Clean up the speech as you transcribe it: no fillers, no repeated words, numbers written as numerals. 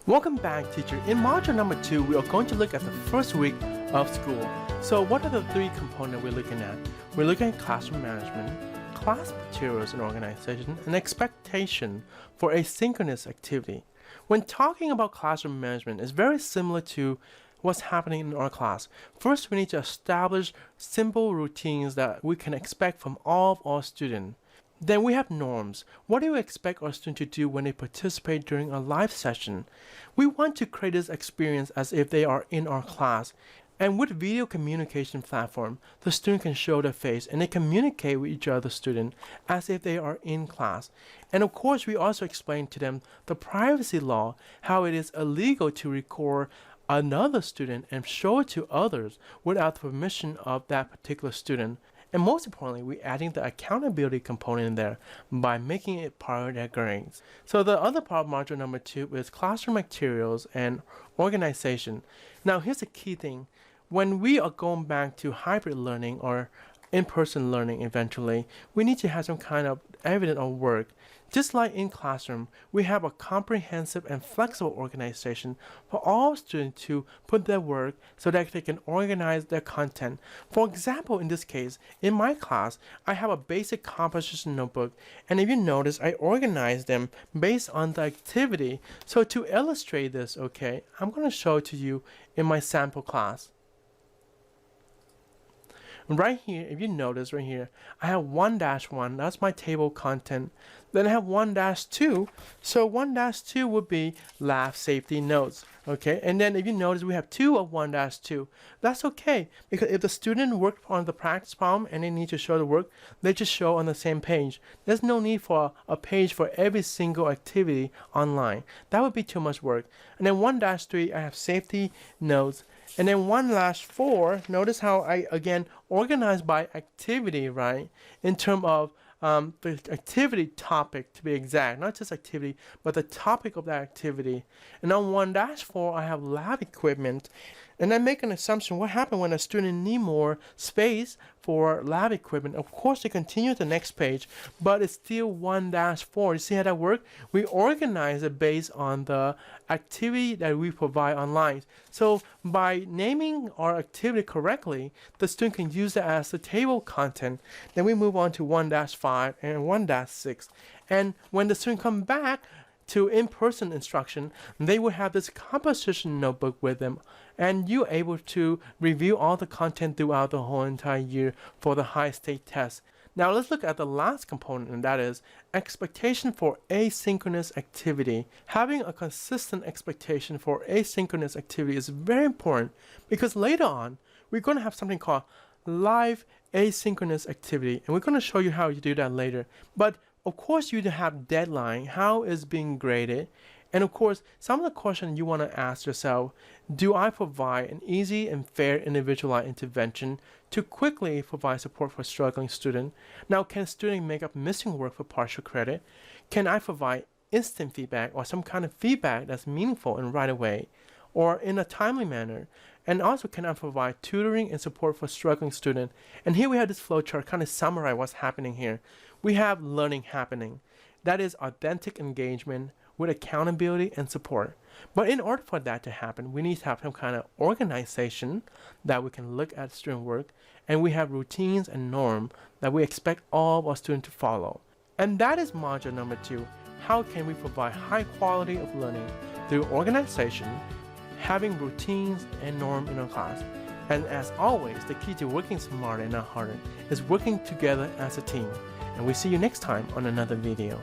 Welcome back, teacher. In module number 2, we are going to look at the first week of school. So what are the three components we're looking at? We're looking at classroom management, class materials and organization, and expectation for asynchronous activity. When talking about classroom management, it's very similar to what's happening in our class. First, we need to establish simple routines that we can expect from all of our students. Then we have norms. What do we expect our students to do when they participate during a live session? We want to create this experience as if they are in our class. And with video communication platform, the student can show their face and they communicate with each other student as if they are in class. And of course, we also explain to them the privacy law, how it is illegal to record another student and show it to others without the permission of that particular student. And most importantly, we're adding the accountability component in there by making it part of their grades. So the other part of module number 2 is classroom materials and organization. Now here's the key thing. When we are going back to hybrid learning or in-person learning eventually, we need to have some kind of evidence of work. Just like in classroom, we have a comprehensive and flexible organization for all students to put their work so that they can organize their content. For example, in this case, in my class, I have a basic composition notebook, and if you notice, I organize them based on the activity. So to illustrate this, okay, I'm going to show it to you in my sample class. Right here, if you notice right here, I have 1-1, that's my table content. Then I have 1-2, so 1-2 would be lab safety notes, okay? And then if you notice, we have 2 of 1-2. That's okay, because if the student worked on the practice problem and they need to show the work, they just show on the same page. There's no need for a page for every single activity online. That would be too much work. And then 1-3, I have safety notes. And then 1-4, notice how I again organize by activity, right? In terms of the activity topic, to be exact, not just activity, but the topic of that activity. And on 1-4, I have lab equipment. And I make an assumption, what happened when a student need more space for lab equipment? Of course, they continue to the next page, but it's still 1-4. You see how that works? We organize it based on the activity that we provide online. So by naming our activity correctly, the student can use that as the table content. Then we move on to 1-5 and 1-6. And when the student come back to in-person instruction, they will have this composition notebook with them, and you're able to review all the content throughout the whole entire year for the high-stake test. Now let's look at the last component, and that is expectation for asynchronous activity. Having a consistent expectation for asynchronous activity is very important, because later on we're going to have something called live asynchronous activity, and we're going to show you how you do that later. But of course, you have deadline, how is being graded, and of course, some of the questions you want to ask yourself, do I provide an easy and fair individualized intervention to quickly provide support for struggling student? Now, can student make up missing work for partial credit? Can I provide instant feedback or some kind of feedback that's meaningful and right away, or in a timely manner? And also, can I provide tutoring and support for struggling student? And here we have this flowchart kind of summarize what's happening here. We have learning happening. That is authentic engagement with accountability and support. But in order for that to happen, we need to have some kind of organization that we can look at student work, and we have routines and norms that we expect all of our students to follow. And that is module number 2. How can we provide high quality of learning through organization, having routines and norms in our class? And as always, the key to working smarter and not harder is working together as a team. And we see you next time on another video.